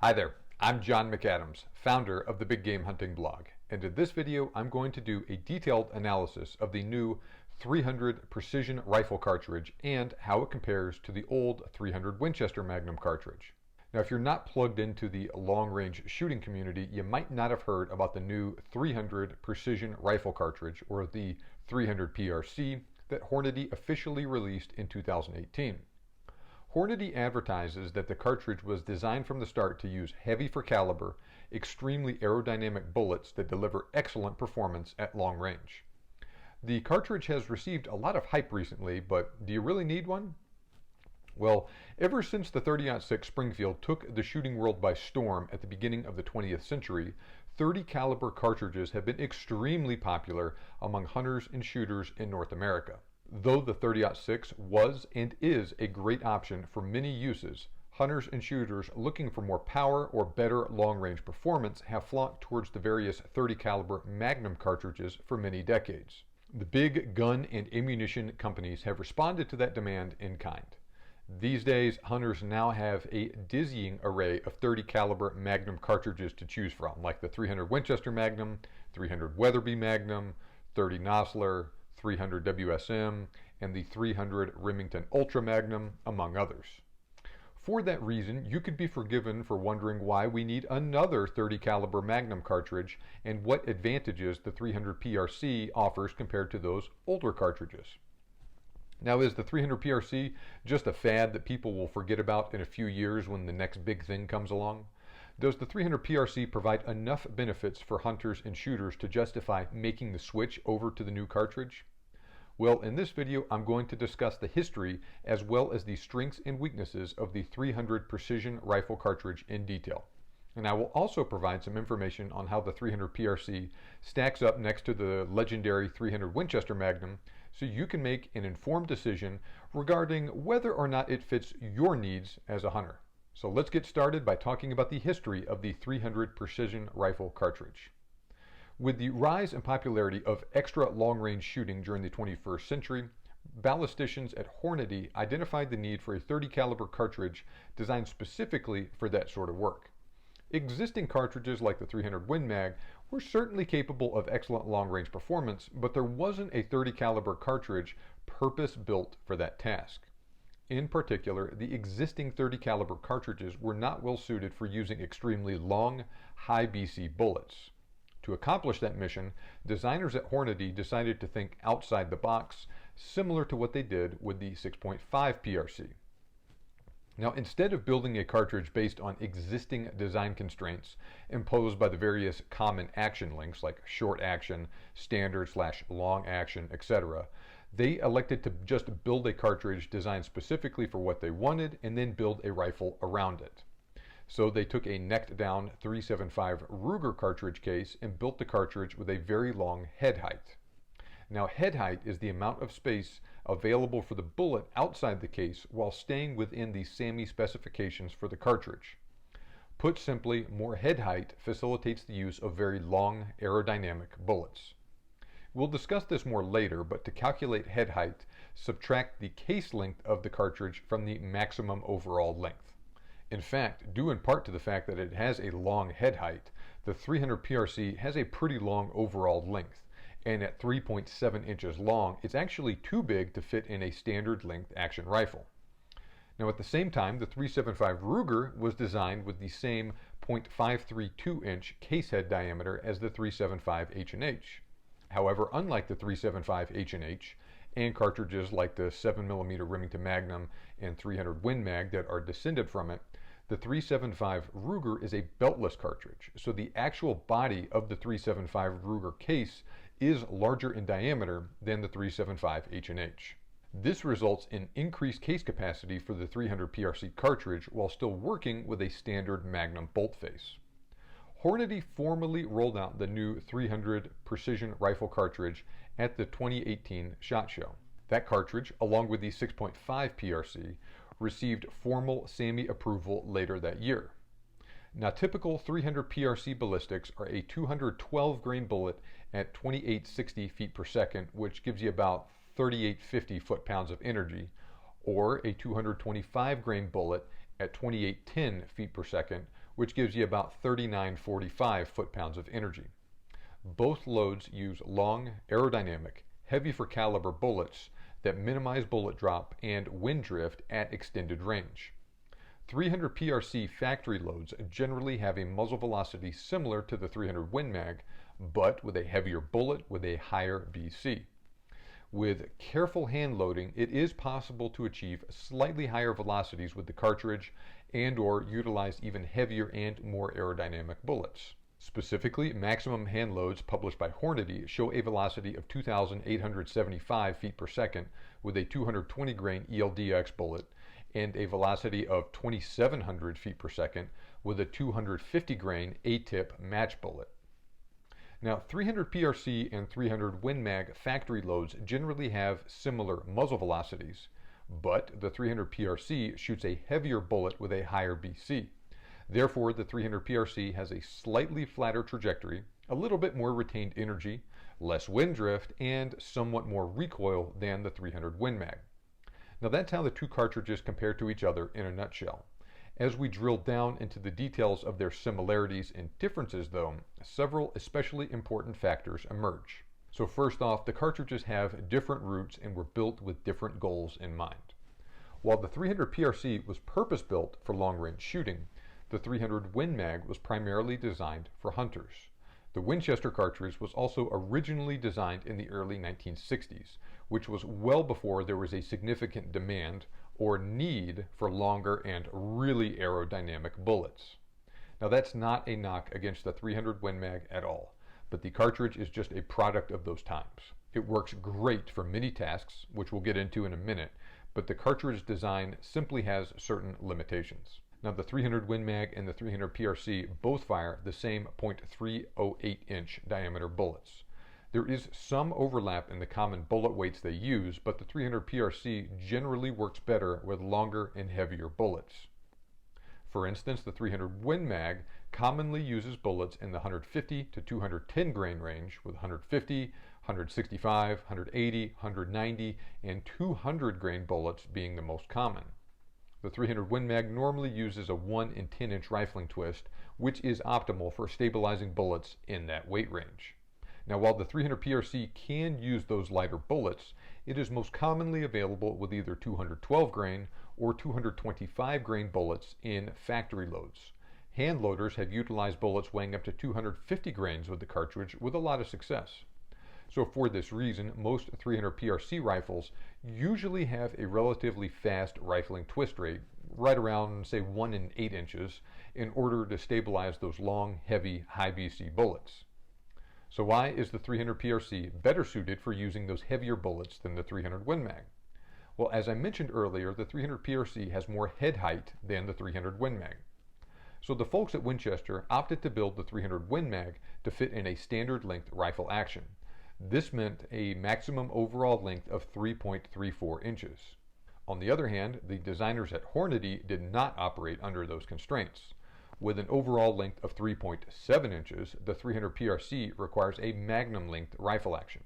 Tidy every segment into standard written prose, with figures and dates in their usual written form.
Hi there, I'm John McAdams, founder of the Big Game Hunting blog, and in this video I'm going to do a detailed analysis of the new 300 Precision Rifle Cartridge and how it compares to the old 300 Winchester Magnum cartridge. Now, if you're not plugged into the long-range shooting community, you might not have heard about the new 300 Precision Rifle Cartridge, or the 300 PRC, that Hornady officially released in 2018. Hornady advertises that the cartridge was designed from the start to use heavy for caliber, extremely aerodynamic bullets that deliver excellent performance at long range. The cartridge has received a lot of hype recently, but do you really need one? Well, ever since the .30-06 Springfield took the shooting world by storm at the beginning of the 20th century, .30 caliber cartridges have been extremely popular among hunters and shooters in North America. Though the .30-06 was and is a great option for many uses, hunters and shooters looking for more power or better long-range performance have flocked towards the various .30 caliber Magnum cartridges for many decades. The big gun and ammunition companies have responded to that demand in kind. These days, hunters now have a dizzying array of .30 caliber Magnum cartridges to choose from, like the 300 Winchester Magnum, 300 Weatherby Magnum, .30 Nosler, 300 WSM, and the 300 Remington Ultra Magnum, among others. For that reason, you could be forgiven for wondering why we need another .30 caliber Magnum cartridge and what advantages the 300 PRC offers compared to those older cartridges. Now, is the 300 PRC just a fad that people will forget about in a few years when the next big thing comes along? Does the 300 PRC provide enough benefits for hunters and shooters to justify making the switch over to the new cartridge? Well, in this video, I'm going to discuss the history as well as the strengths and weaknesses of the 300 Precision Rifle Cartridge in detail. And I will also provide some information on how the 300 PRC stacks up next to the legendary 300 Winchester Magnum, so you can make an informed decision regarding whether or not it fits your needs as a hunter. So let's get started by talking about the history of the 300 Precision Rifle Cartridge. With the rise in popularity of extra long-range shooting during the 21st century, ballisticians at Hornady identified the need for a .30 caliber cartridge designed specifically for that sort of work. Existing cartridges like the 300 Win Mag were certainly capable of excellent long-range performance, but there wasn't a .30 caliber cartridge purpose-built for that task. In particular, the existing .30 caliber cartridges were not well suited for using extremely long, high BC bullets. To accomplish that mission, designers at Hornady decided to think outside the box, similar to what they did with the 6.5 PRC. Now, instead of building a cartridge based on existing design constraints imposed by the various common action lengths like short action, standard/long action, etc., they elected to just build a cartridge designed specifically for what they wanted and then build a rifle around it. So they took a necked down .375 Ruger cartridge case and built the cartridge with a very long head height. Now, head height is the amount of space available for the bullet outside the case while staying within the SAMI specifications for the cartridge. Put simply, more head height facilitates the use of very long aerodynamic bullets. We'll discuss this more later, but to calculate head height, subtract the case length of the cartridge from the maximum overall length. In fact, due in part to the fact that it has a long head height, the 300 PRC has a pretty long overall length, and at 3.7 inches long, it's actually too big to fit in a standard length action rifle. Now, at the same time, the .375 Ruger was designed with the same .532 inch case head diameter as the .375 H&H. However, unlike the .375 H&H and cartridges like the 7mm Remington Magnum and 300 Win Mag that are descended from it, the .375 Ruger is a beltless cartridge, so the actual body of the .375 Ruger case is larger in diameter than the .375 H&H. This results in increased case capacity for the 300 PRC cartridge while still working with a standard Magnum bolt face. Hornady formally rolled out the new 300 Precision Rifle Cartridge at the 2018 SHOT Show. That cartridge, along with the 6.5 PRC, received formal SAMI approval later that year. Now, typical 300 PRC ballistics are a 212 grain bullet at 2860 feet per second, which gives you about 3850 foot-pounds of energy, or a 225 grain bullet at 2810 feet per second, which gives you about 3945 foot-pounds of energy. Both loads use long, aerodynamic, heavy for caliber bullets that minimize bullet drop and wind drift at extended range. 300 PRC factory loads generally have a muzzle velocity similar to the 300 Win Mag, but with a heavier bullet with a higher BC. With careful hand loading, it is possible to achieve slightly higher velocities with the cartridge and/or utilize even heavier and more aerodynamic bullets. Specifically, maximum hand loads published by Hornady show a velocity of 2,875 feet per second with a 220 grain ELDX bullet and a velocity of 2,700 feet per second with a 250 grain A-tip match bullet. Now, 300 PRC and 300 Win Mag factory loads generally have similar muzzle velocities, but the 300 PRC shoots a heavier bullet with a higher BC. Therefore, the 300 PRC has a slightly flatter trajectory, a little bit more retained energy, less wind drift, and somewhat more recoil than the 300 Win Mag. Now that's how the two cartridges compare to each other in a nutshell. As we drill down into the details of their similarities and differences though, several especially important factors emerge. So first off, the cartridges have different roots and were built with different goals in mind. While the 300 PRC was purpose-built for long-range shooting, the 300 Win Mag was primarily designed for hunters. The Winchester cartridge was also originally designed in the early 1960s, which was well before there was a significant demand or need for longer and really aerodynamic bullets. Now that's not a knock against the 300 Win Mag at all, but the cartridge is just a product of those times. It works great for many tasks, which we'll get into in a minute, but the cartridge design simply has certain limitations. Now the 300 Win Mag and the 300 PRC both fire the same .308 inch diameter bullets. There is some overlap in the common bullet weights they use, but the 300 PRC generally works better with longer and heavier bullets. For instance, the 300 Win Mag commonly uses bullets in the 150 to 210 grain range, with 150, 165, 180, 190, and 200 grain bullets being the most common. The 300 Win Mag normally uses a 1 in 10 inch rifling twist, which is optimal for stabilizing bullets in that weight range. Now, while the 300 PRC can use those lighter bullets, it is most commonly available with either 212 grain or 225 grain bullets in factory loads. Hand loaders have utilized bullets weighing up to 250 grains with the cartridge with a lot of success. So for this reason, most 300 PRC rifles usually have a relatively fast rifling twist rate, right around, say, 1 in 8 inches, in order to stabilize those long, heavy, high BC bullets. So why is the 300 PRC better suited for using those heavier bullets than the 300 Win Mag? Well, as I mentioned earlier, the 300 PRC has more head height than the 300 Win Mag. So the folks at Winchester opted to build the 300 Win Mag to fit in a standard length rifle action. This meant a maximum overall length of 3.34 inches. On the other hand, the designers at Hornady did not operate under those constraints. With an overall length of 3.7 inches, the 300 PRC requires a magnum length rifle action.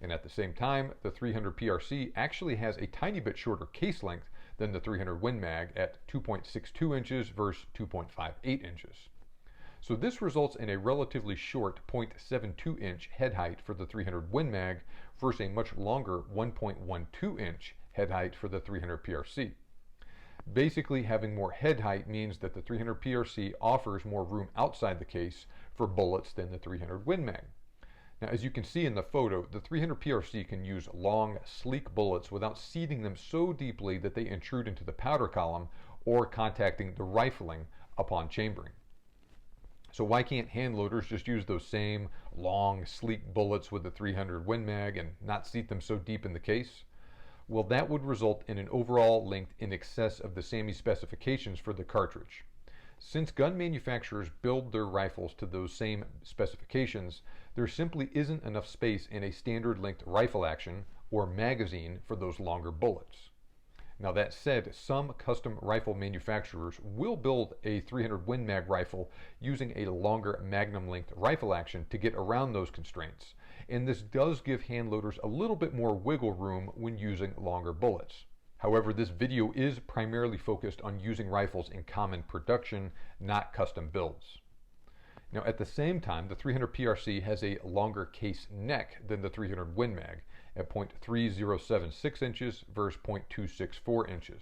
And at the same time, the 300 PRC actually has a tiny bit shorter case length than the 300 Win Mag at 2.62 inches versus 2.58 inches. So this results in a relatively short 0.72 inch head height for the 300 Win Mag versus a much longer 1.12 inch head height for the 300 PRC. Basically, having more head height means that the 300 PRC offers more room outside the case for bullets than the 300 Win Mag. Now, as you can see in the photo, the 300 PRC can use long, sleek bullets without seeding them so deeply that they intrude into the powder column or contacting the rifling upon chambering. So why can't hand loaders just use those same long, sleek bullets with the 300 Win Mag and not seat them so deep in the case? Well, that would result in an overall length in excess of the SAMI specifications for the cartridge. Since gun manufacturers build their rifles to those same specifications, there simply isn't enough space in a standard length rifle action or magazine for those longer bullets. Now that said, some custom rifle manufacturers will build a 300 Win Mag rifle using a longer magnum length rifle action to get around those constraints, and this does give hand loaders a little bit more wiggle room when using longer bullets. However, this video is primarily focused on using rifles in common production, not custom builds. Now, at the same time, the 300 PRC has a longer case neck than the 300 Win Mag at 0.3076 inches versus 0.264 inches.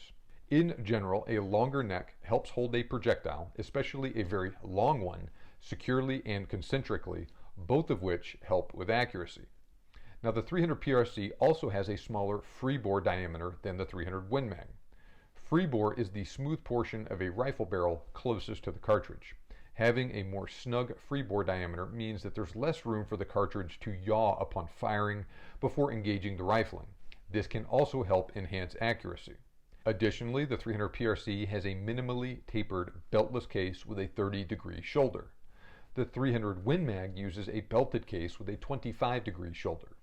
In general, a longer neck helps hold a projectile, especially a very long one, securely and concentrically, both of which help with accuracy. Now, the 300 PRC also has a smaller free bore diameter than the 300 Win Mag. Free bore is the smooth portion of a rifle barrel closest to the cartridge. Having a more snug free bore diameter means that there's less room for the cartridge to yaw upon firing before engaging the rifling. This can also help enhance accuracy. Additionally, the 300 PRC has a minimally tapered beltless case with a 30-degree shoulder. The 300 Win Mag uses a belted case with a 25-degree shoulder.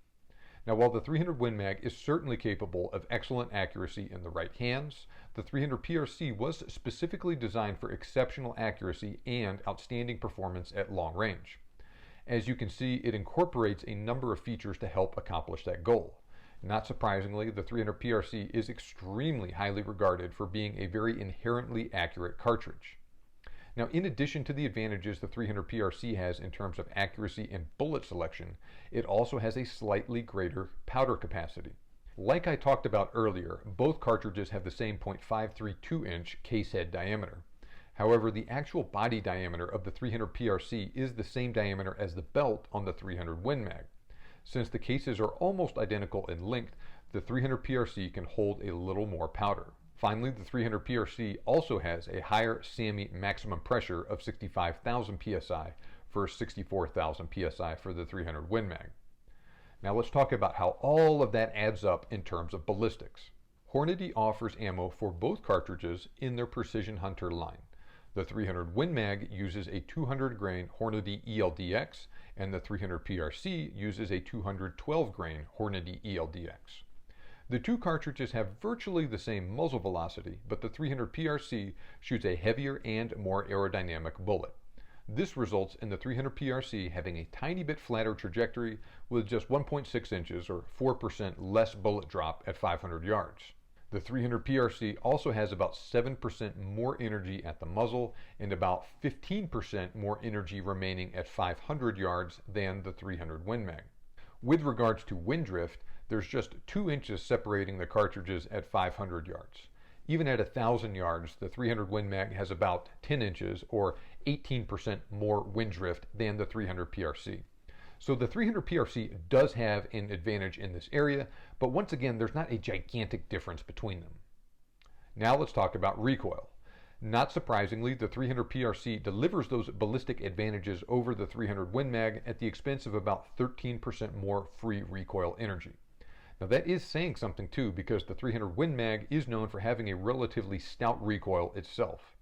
Now, while the 300 Win Mag is certainly capable of excellent accuracy in the right hands, the 300 PRC was specifically designed for exceptional accuracy and outstanding performance at long range. As you can see, it incorporates a number of features to help accomplish that goal. Not surprisingly, the 300 PRC is extremely highly regarded for being a very inherently accurate cartridge. Now, in addition to the advantages the 300 PRC has in terms of accuracy and bullet selection, it also has a slightly greater powder capacity. Like I talked about earlier, both cartridges have the same 0.532-inch case head diameter. However, the actual body diameter of the 300 PRC is the same diameter as the belt on the 300 Win Mag. Since the cases are almost identical in length, the 300 PRC can hold a little more powder. Finally, the 300 PRC also has a higher SAMI maximum pressure of 65,000 psi versus 64,000 psi for the 300 Win Mag. Now let's talk about how all of that adds up in terms of ballistics. Hornady offers ammo for both cartridges in their Precision Hunter line. The 300 Win Mag uses a 200 grain Hornady ELDX, and the 300 PRC uses a 212 grain Hornady ELDX. The two cartridges have virtually the same muzzle velocity, but the 300 PRC shoots a heavier and more aerodynamic bullet. This results in the 300 PRC having a tiny bit flatter trajectory with just 1.6 inches or 4% less bullet drop at 500 yards. The 300 PRC also has about 7% more energy at the muzzle and about 15% more energy remaining at 500 yards than the 300 Win Mag. With regards to wind drift, there's just 2 inches separating the cartridges at 500 yards. Even at 1,000 yards, the 300 Win Mag has about 10 inches or 18% more wind drift than the 300 PRC. So the 300 PRC does have an advantage in this area, but once again, there's not a gigantic difference between them. Now let's talk about recoil. Not surprisingly, the 300 PRC delivers those ballistic advantages over the 300 Win Mag at the expense of about 13% more free recoil energy. Now that is saying something too, because the 300 Win Mag is known for having a relatively stout recoil itself.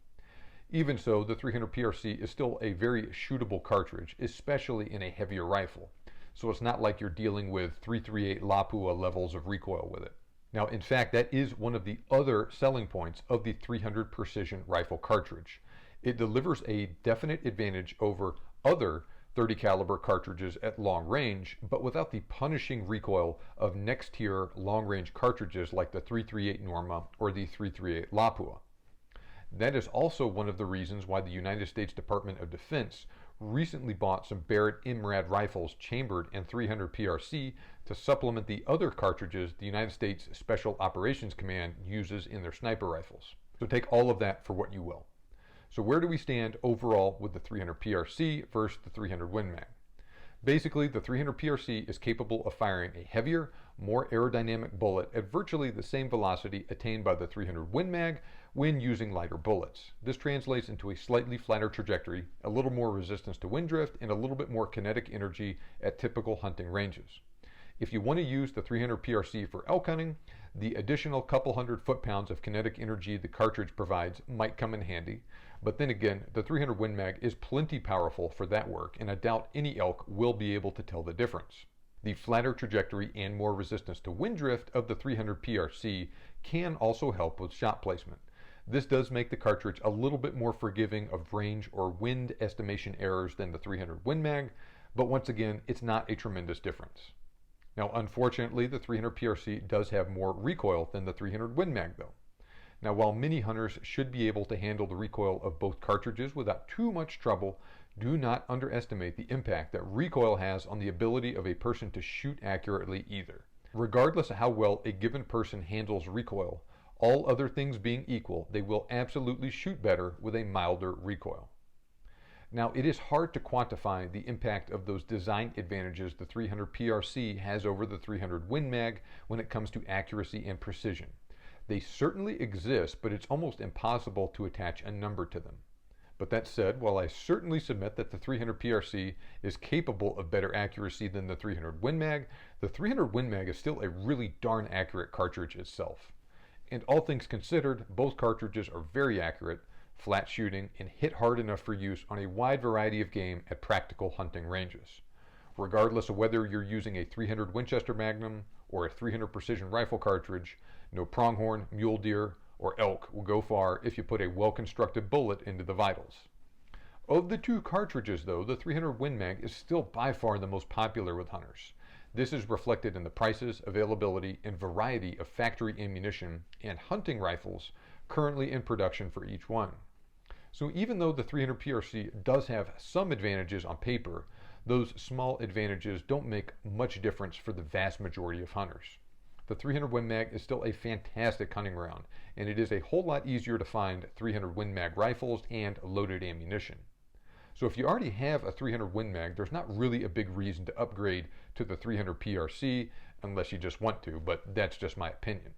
Even so, the 300 PRC is still a very shootable cartridge, especially in a heavier rifle. So it's not like you're dealing with 338 Lapua levels of recoil with it. Now, in fact, that is one of the other selling points of the 300 Precision Rifle Cartridge. It delivers a definite advantage over other 30 caliber cartridges at long range, but without the punishing recoil of next tier long range cartridges like the 338 Norma or the 338 Lapua. That is also one of the reasons why the United States Department of Defense recently bought some Barrett MRAD rifles chambered in 300 PRC to supplement the other cartridges the United States Special Operations Command uses in their sniper rifles. So take all of that for what you will. So where do we stand overall with the 300 PRC versus the 300 Win Mag? Basically, the 300 PRC is capable of firing a heavier, more aerodynamic bullet at virtually the same velocity attained by the 300 Win Mag when using lighter bullets. This translates into a slightly flatter trajectory, a little more resistance to wind drift, and a little bit more kinetic energy at typical hunting ranges. If you want to use the 300 PRC for elk hunting, the additional couple hundred foot-pounds of kinetic energy the cartridge provides might come in handy. But then again, the 300 Win Mag is plenty powerful for that work, and I doubt any elk will be able to tell the difference. The flatter trajectory and more resistance to wind drift of the 300 PRC can also help with shot placement. This does make the cartridge a little bit more forgiving of range or wind estimation errors than the 300 Win Mag, but once again, it's not a tremendous difference. Now, unfortunately, the 300 PRC does have more recoil than the 300 Win Mag though. Now, while many hunters should be able to handle the recoil of both cartridges without too much trouble, do not underestimate the impact that recoil has on the ability of a person to shoot accurately either. Regardless of how well a given person handles recoil, all other things being equal, they will absolutely shoot better with a milder recoil. Now, it is hard to quantify the impact of those design advantages the 300 PRC has over the 300 Win Mag when it comes to accuracy and precision. They certainly exist, but it's almost impossible to attach a number to them. But that said, while I certainly submit that the 300 PRC is capable of better accuracy than the 300 Win Mag, the 300 Win Mag is still a really darn accurate cartridge itself. And all things considered, both cartridges are very accurate, flat shooting, and hit hard enough for use on a wide variety of game at practical hunting ranges. Regardless of whether you're using a 300 Winchester Magnum or a 300 Precision Rifle Cartridge, no pronghorn, mule deer, or elk will go far if you put a well-constructed bullet into the vitals. Of the two cartridges though, the 300 Win Mag is still by far the most popular with hunters. This is reflected in the prices, availability, and variety of factory ammunition and hunting rifles currently in production for each one. So even though the 300 PRC does have some advantages on paper, those small advantages don't make much difference for the vast majority of hunters. The 300 Win Mag is still a fantastic hunting round, and it is a whole lot easier to find 300 Win Mag rifles and loaded ammunition. So if you already have a 300 Win Mag, there's not really a big reason to upgrade to the 300 PRC unless you just want to, but that's just my opinion.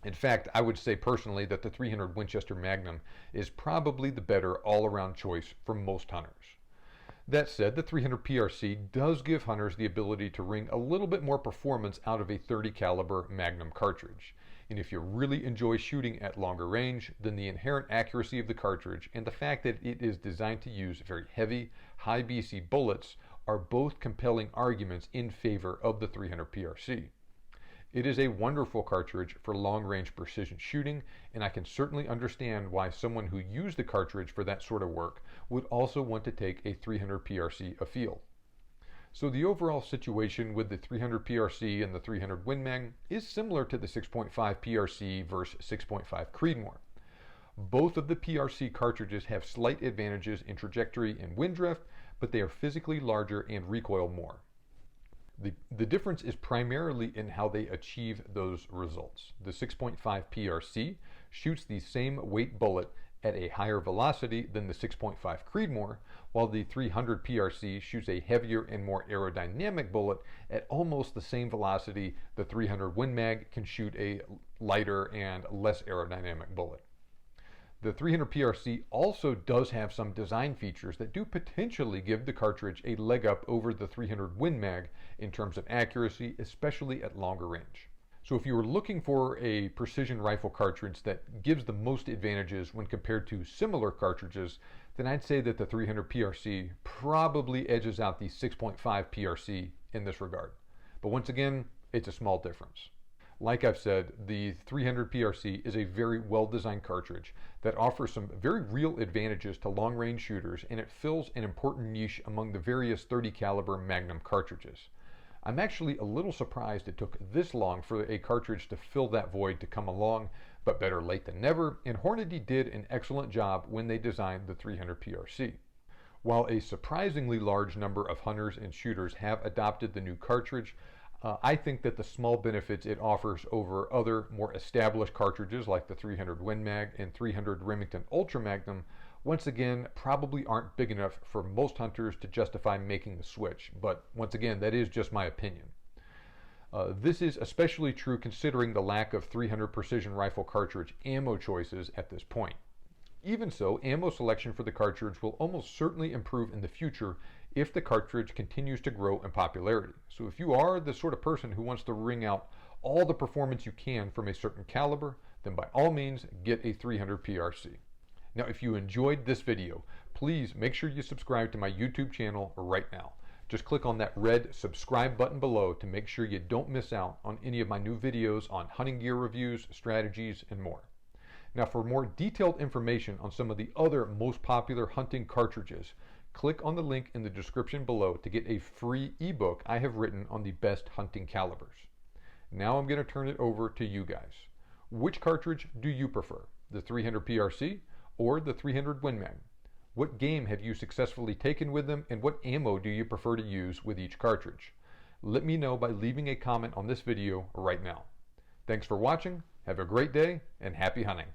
In fact, I would say personally that the 300 Winchester Magnum is probably the better all-around choice for most hunters. That said, the 300 PRC does give hunters the ability to wring a little bit more performance out of a 30 caliber Magnum cartridge. And if you really enjoy shooting at longer range, then the inherent accuracy of the cartridge and the fact that it is designed to use very heavy, high BC bullets are both compelling arguments in favor of the 300 PRC. It is a wonderful cartridge for long-range precision shooting, and I can certainly understand why someone who used the cartridge for that sort of work would also want to take a 300 PRC afield. So the overall situation with the 300 PRC and the 300 Win Mag is similar to the 6.5 PRC versus 6.5 Creedmoor. Both of the PRC cartridges have slight advantages in trajectory and wind drift, but they are physically larger and recoil more. The difference is primarily in how they achieve those results. The 6.5 PRC shoots the same weight bullet at a higher velocity than the 6.5 Creedmoor, while the 300 PRC shoots a heavier and more aerodynamic bullet at almost the same velocity the 300 Win Mag can shoot a lighter and less aerodynamic bullet. The 300 PRC also does have some design features that do potentially give the cartridge a leg up over the 300 Win Mag in terms of accuracy, especially at longer range. So if you were looking for a precision rifle cartridge that gives the most advantages when compared to similar cartridges, then I'd say that the 300 PRC probably edges out the 6.5 PRC in this regard. But once again, it's a small difference. Like I've said, the 300 PRC is a very well-designed cartridge that offers some very real advantages to long-range shooters, and it fills an important niche among the various 30 caliber Magnum cartridges. I'm actually a little surprised it took this long for a cartridge to fill that void to come along, but better late than never, and Hornady did an excellent job when they designed the 300 PRC. While a surprisingly large number of hunters and shooters have adopted the new cartridge, I think that the small benefits it offers over other more established cartridges like the 300 Win Mag and 300 Remington Ultra Magnum once again probably aren't big enough for most hunters to justify making the switch, but once again that is just my opinion. This is especially true considering the lack of 300 Precision Rifle Cartridge ammo choices at this point. Even so, ammo selection for the cartridge will almost certainly improve in the future if the cartridge continues to grow in popularity. So if you are the sort of person who wants to wring out all the performance you can from a certain caliber, then by all means get a 300 PRC. Now if you enjoyed this video, please make sure you subscribe to my YouTube channel right now. Just click on that red subscribe button below to make sure you don't miss out on any of my new videos on hunting gear reviews, strategies, and more. Now for more detailed information on some of the other most popular hunting cartridges, click on the link in the description below to get a free ebook I have written on the best hunting calibers. Now I'm going to turn it over to you guys. Which cartridge do you prefer? The 300 PRC or the 300 Win Mag? What game have you successfully taken with them, and what ammo do you prefer to use with each cartridge? Let me know by leaving a comment on this video right now. Thanks for watching, have a great day, and happy hunting.